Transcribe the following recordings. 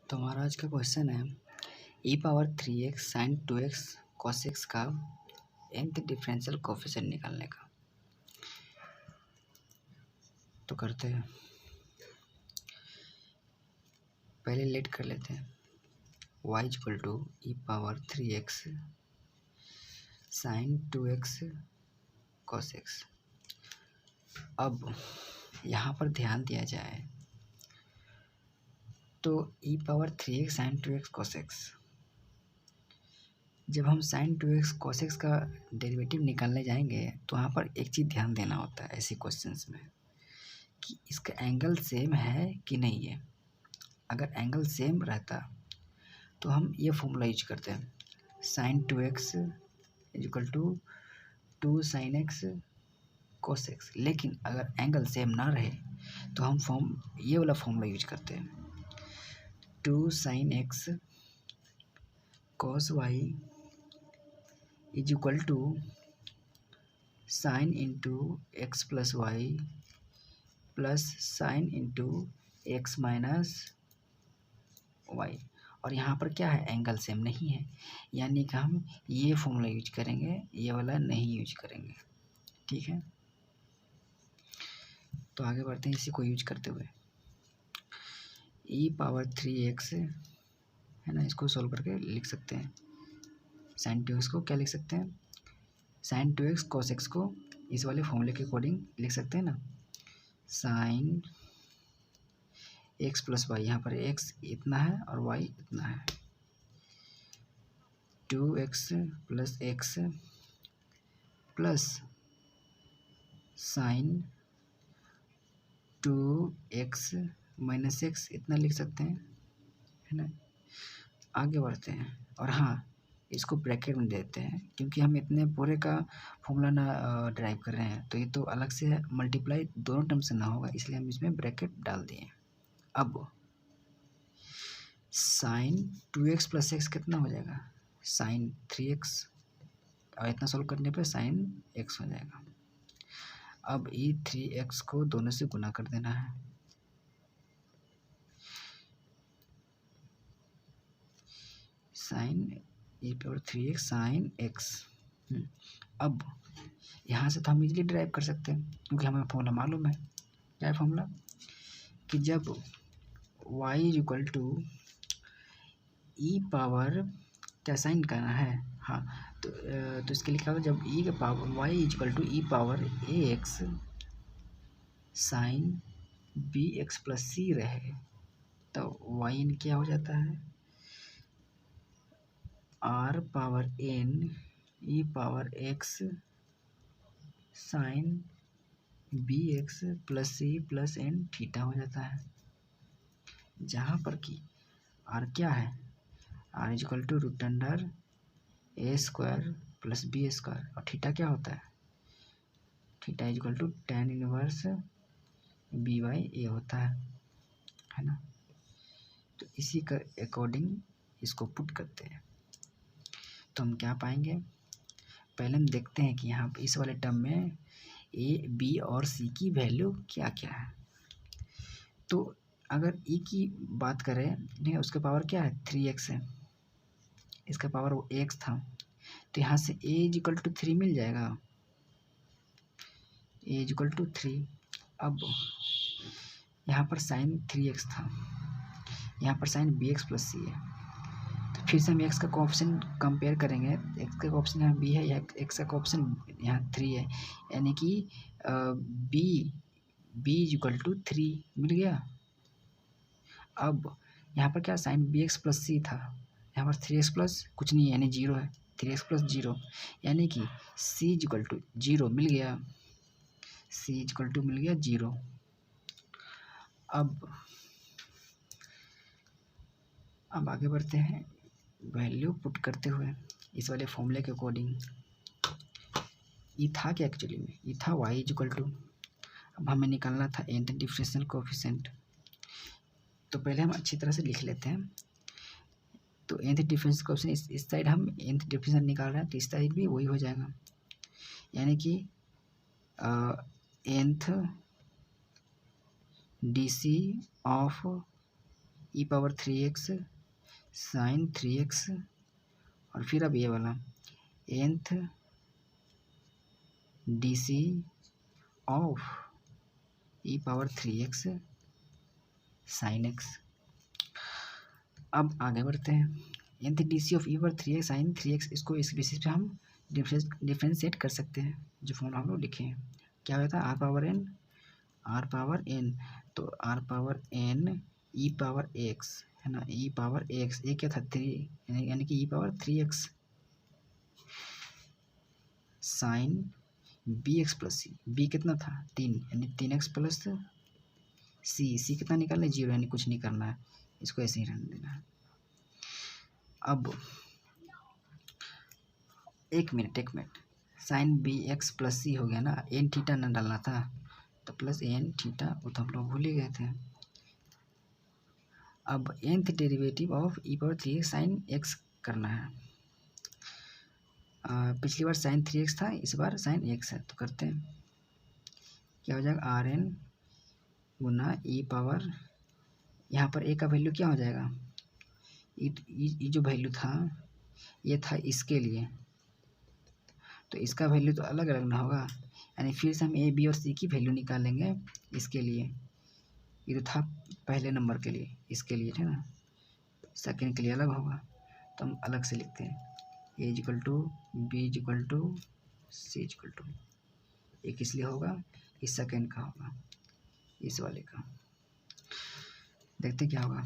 तो हमारा आज का क्वेश्चन है e⁻3x sin 2x cos x का nth डिफरेंशियल कोफिशिएंट निकालने का। तो करते हैं, पहले लेट कर लेते हैं y equal to e⁻3x sin 2x cos x। अब यहाँ पर ध्यान दिया जाए तो e⁻3x sin 2x cos x, जब हम sin 2x cos x का डेरिवेटिव निकालने जाएंगे तो वहाँ पर एक चीज़ ध्यान देना होता है ऐसे क्वेश्चंस में कि इसका एंगल सेम है कि नहीं है। अगर एंगल सेम रहता तो हम ये फॉर्मूला यूज करते हैं sin 2x equal to 2 sin x cos x। लेकिन अगर एंगल सेम ना रहे तो हम ये वाला फॉर्मूला यूज करते हैं 2 sin x cos y is equal to sine into X plus Y plus sine into X minus Y. और यहाँ पर क्या है, एंगल सेम नहीं है, यानी कि हम ये फॉर्मूला यूज करेंगे, ये वाला नहीं यूज करेंगे। ठीक है, तो आगे बढ़ते हैं इसी को यूज करते हुए। e⁻3x है ना, इसको सॉल्व करके लिख सकते हैं sin 2x को क्या लिख सकते हैं, sin 2x cos x को इस वाले फॉर्मूले के अकॉर्डिंग लिख सकते हैं ना, sin x प्लस वाई, यहाँ पर x इतना है और y इतना है, 2x plus x plus sign 2x minus x इतना लिख सकते हैं, है ना। आगे बढ़ते हैं और हाँ, इसको ब्रैकेट में देते हैं क्योंकि हम इतने पूरे का फॉर्मूला ना ड्राइव कर रहे हैं तो ये तो अलग से मल्टीप्लाई दोनों टर्म से ना होगा, इसलिए हम इसमें ब्रैकेट डाल दिए। अब साइन 2x प्लस एक्स कितना हो जाएगा, साइन 3x, और इतना सोल्व करने पे साइन x हो जाएगा। अब ये 3x को दोनों से गुना कर देना है, साइन e⁻3x साइन x। अब यहाँ से तो हम इजीली ड्राइव कर सकते हैं क्योंकि हमें फॉर्मूला मालूम है। क्या है फॉर्मूला, कि जब y equal to E power क्या साइन करना है, हाँ, तो इसके लिखा हुआ जब e के power y equal to E power ax sine bx plus c रहे तो y क्या हो जाता है, r पावर n ई power x sine bx plus c plus n theta हो जाता है, जहाँ पर कि r क्या है, r equal to root under a square plus b square, और थीटा क्या होता है, theta equal to tan inverse b by a होता है ना। तो इसी का अकॉर्डिंग इसको पुट करते हैं तो हम क्या पाएंगे, पहले हम देखते हैं कि यहाँ पे इस वाले टर्म में ए बी और सी की वैल्यू क्या क्या है। तो अगर ई की बात करें, नहीं उसका पावर क्या है 3x है, इसका पावर वो x था, तो यहाँ से a इक्वल टू 3 मिल जाएगा, a इक्वल टू 3। अब यहाँ पर साइन 3x था, यहाँ पर साइन bx प्लस c है, तो फिर से हम x का कोएफिशिएंट कंपेयर करेंगे, x का कोएफिशिएंट यहाँ b है या x का कोएफिशिएंट यहाँ 3 है, यानी कि b इक्वल टू 3 मिल गया। अब यहाँ पर क्या साइन bx प्लस c था, यहाँ पर 3x प्लस कुछ नहीं है यानी 0 है, 3x प्लस 0 यानी कि c इक्वल टू 0 मिल गया, c इक्वल टू मिल गया 0। अब आगे बढ़ते हैं वैल्यू पुट करते हुए इस वाले फॉर्मूले के अकॉर्डिंग। ये था क्या एक्चुअली में, ये था y इक्वल टू, अब हमें निकालना था nth डिफरेंशियल कोएफिशिएंट, तो पहले हम अच्छी तरह से लिख लेते हैं। तो nth डिफरेंशियल कोएफिशिएंट इस साइड हम nth डिफरेंशियल निकाल रहे हैं तो इस साइड भी वही हो जाएगा, यानी कि nth D C of E power 3x sine 3x और फिर अब ये वाला nth DC of E power 3x sine x। अब आगे बढ़ते हैं। nth DC of E power 3x sine 3x, इसको इस बेसिस पे हम डिफ्रेंशिएट कर सकते हैं। जो फॉर्मूला हम लोग लिखे हैं क्या होता है, आर पावर n, तो आर पावर n ई पावर x है ना, ई पावर x, ये क्या था 3 यानी कि e power 3x sine b x plus c, b कितना था 3 यानी 3x प्लस सी कितना निकालना है 0 यानी कुछ नहीं करना है, इसको ऐसे ही रहने देना है। अब एक minute sine b x plus c हो गया ना, एन थीटा ना डालना था तो प्लस एन थीटा, वो तो हम लोग भूल ही गए थे। अब nth derivative of E power 3x sine x करना है। पिछली बार साइन 3x था, इस बार साइन x है, तो करते हैं क्या हो जाएगा आर एन गुना ई पावर, यहाँ पर ए का वैल्यू क्या हो जाएगा, ये जो वैल्यू था ये था इसके लिए, तो इसका वैल्यू तो अलग अलग ना होगा, यानी फिर से हम ए बी और सी की वैल्यू निकालेंगे इसके लिए। ये तो था पहले नंबर के लिए, इसके लिए है ना, सेकंड के लिए अलग होगा, तो हम अलग से लिखते हैं a equal to b equal to c equal to, ये किस लिए होगा, इस सेकंड का होगा, इस वाले का। देखते क्या होगा,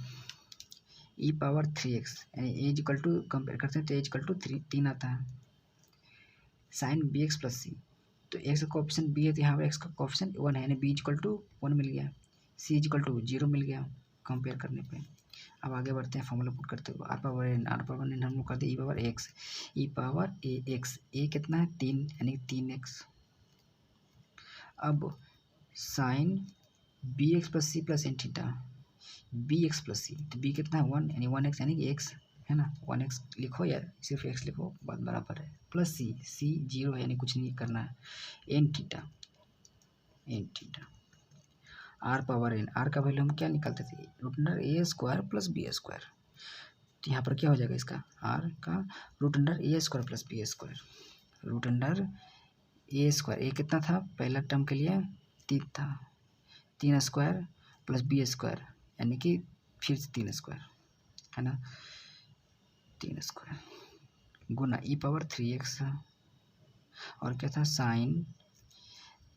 ई पावर 3x यानी ए इक्वल टू कंपेयर करते हैं तो ए इक्वल टू 3 आता है, sign b x plus c, तो एक्स का कोएफिशिएंट बी है तो यहाँ पर एक्स का कोएफिशिएंट 1 है, यानी बी इक्वल टू 1 मिल गया, सी इक्वल टू 0 मिल गया कंपेयर करने पे। अब आगे बढ़ते हैं, फॉर्मूला पुट करते हुए आर पावर एन हम लोग करते हैं ई पावर ए एक्स, ए कितना है 3 यानी 3x। अब sine b x plus c plus n theta, b x plus c, तो बी कितना है 1 यानी 1x यानी कि x है ना, 1x लिखो या सिर्फ x लिखो बात बराबर है, प्लस सी 0 है यानी कुछ नहीं करना है, n theta r power n, r का वैल्यू हम क्या निकालते थे root under a square plus b square, तो यहाँ पर क्या हो जाएगा इसका आर का root under a square plus b square, root under a square, a कितना था पहला टर्म के लिए 3 था, 3 स्क्वायर प्लस बी स्क्वायर यानी कि फिर से 3 स्क्वायर है ना, 3 स्क्वायर गुना ई पावर 3x और क्या था sine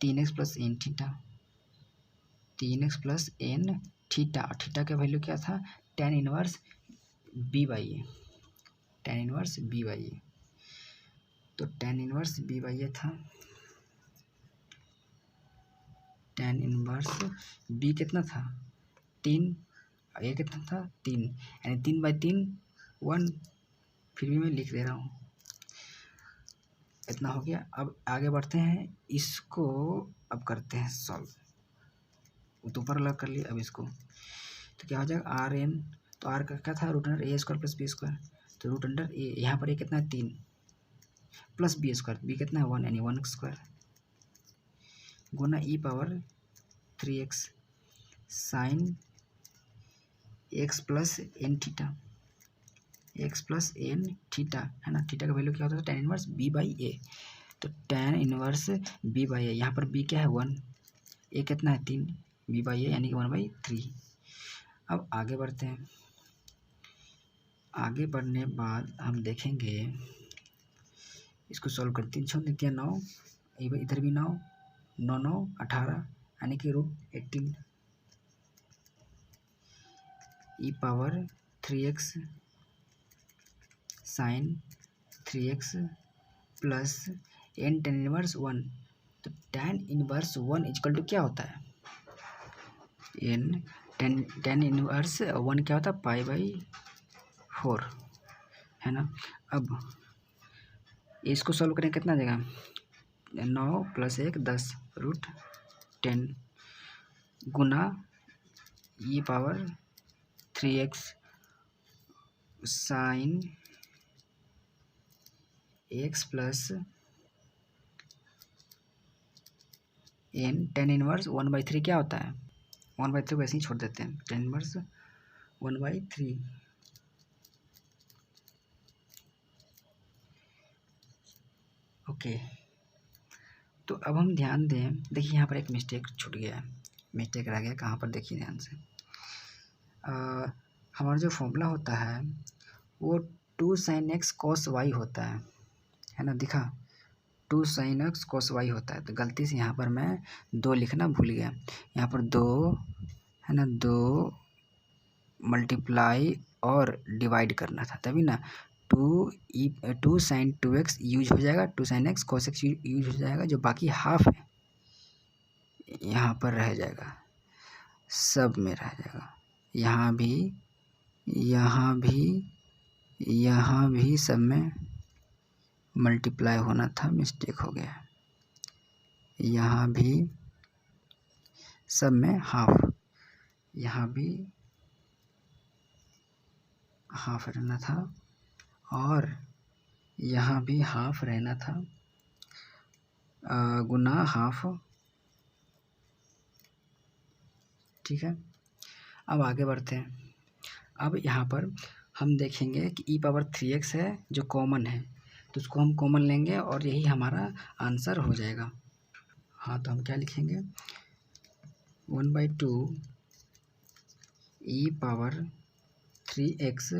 3x plus n theta, 3x plus n theta, theta का वैल्यू क्या था tan inverse b by a, tan inverse b by a, तो tan inverse b by a था, tan इनवर्स बी कितना था 3, ए कितना था 3 यानी 3/3 1, फिर भी मैं लिख दे रहा हूँ, इतना हो गया। अब आगे बढ़ते हैं, इसको अब करते हैं सॉल्व, वो तो ऊपर अलग कर लिया, अब इसको तो क्या हो जाएगा आर एन, तो आर का क्या था root under a square plus b square, तो रूट अंडर ए, यहाँ पर ए कितना है 3 प्लस बी स्क्वायर, बी कितना है 1 यानी 1 स्क्वायर गुना ई power 3x sine x plus n theta, x plus n theta है ना, थीटा का वैल्यू क्या होता है tan inverse b by a, तो tan inverse b by a, यहाँ पर बी क्या है 1, ए कितना है 3, बी बाई ए यानी कि 1/3। अब आगे बढ़ते हैं, आगे बढ़ने बाद हम देखेंगे इसको सॉल्व कर 3 छोड़ देते हैं 9, इधर भी 9 9 9 18 यानी कि root 18 e power 3x sine 3x plus n tan inverse 1, तो tan इनवर्स 1 इक्वल टू क्या होता है एन tan इनवर्स 1 क्या होता है π/4 है ना। अब इसको सॉल्व करें कितना देगा 9 + 1 10 रूट 10 गुना ई power 3x sine x plus n tan inverse 1/3 क्या होता है 1/3 को ऐसे ही छोड़ देते हैं, tan इनवर्स 1/3। ओके, तो अब हम ध्यान दें, देखिए यहाँ पर एक मिस्टेक छूट गया है, मिस्टेक रह गया कहाँ पर, देखिए ध्यान से। हमारा जो फॉर्मूला होता है वो 2 sin x cos y होता है ना, दिखा 2 sin x cos y होता है। तो गलती से यहाँ पर मैं 2 लिखना भूल गया, यहाँ पर 2 है ना, 2 मल्टीप्लाई और डिवाइड करना था, तभी ना 2 sin 2x यूज हो जाएगा, 2 sin x cos x use हो जाएगा, जो बाकी हाफ है यहाँ पर रह जाएगा, सब में रह जाएगा, यहाँ भी, यहाँ भी, यहाँ भी सब में मल्टीप्लाई होना था, मिस्टेक हो गया, यहाँ भी सब में हाफ, यहाँ भी हाफ रहना था, और यहाँ भी हाफ रहना था, गुना हाफ। ठीक है, अब आगे बढ़ते हैं। अब यहाँ पर हम देखेंगे कि e⁻3x है जो कॉमन है, तो उसको हम कॉमन लेंगे और यही हमारा आंसर हो जाएगा। हाँ, तो हम क्या लिखेंगे, 1/2 e⁻3x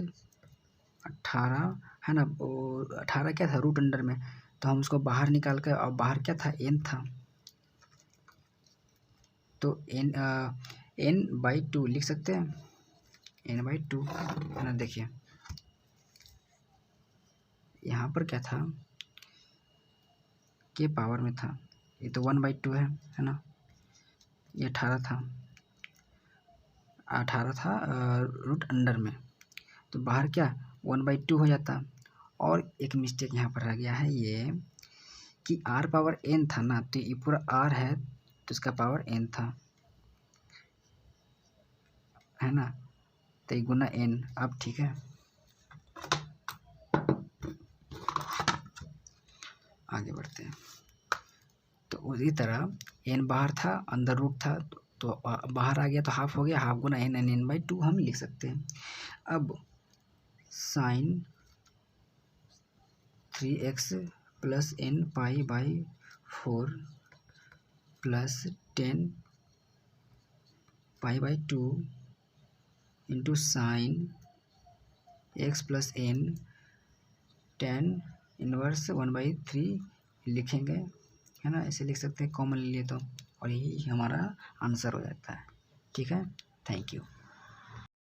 18 है ना, 18 क्या था रूट अंडर में, तो हम उसको बाहर निकाल कर, और बाहर क्या था, n था, तो n/2 लिख सकते हैं, n/2 है ना। देखिए यहाँ पर क्या था, के पावर में था, ये तो 1/2 है ना, ये 18 था रूट अंडर में, तो बाहर क्या 1/2 हो जाता। और एक मिस्टेक यहाँ पर रह गया है ये कि r पावर n था ना, तो ये पूरा r है तो इसका पावर n था, है ना, तो ये गुना n। अब ठीक है, आगे बढ़ते हैं। तो उसी तरह n बाहर था, अंदर रूट था, तो बाहर आ गया तो हाफ हो गया, हाफ गुना n, n/2 हम लिख सकते हैं। अब sin 3x plus n π/4 plus 10 π/2 into sine x plus n tan inverse 1/3 लिखेंगे, है ना, ऐसे लिख सकते हैं कॉमन ले लिए तो, और यही हमारा आंसर हो जाता है। ठीक है, थैंक यू।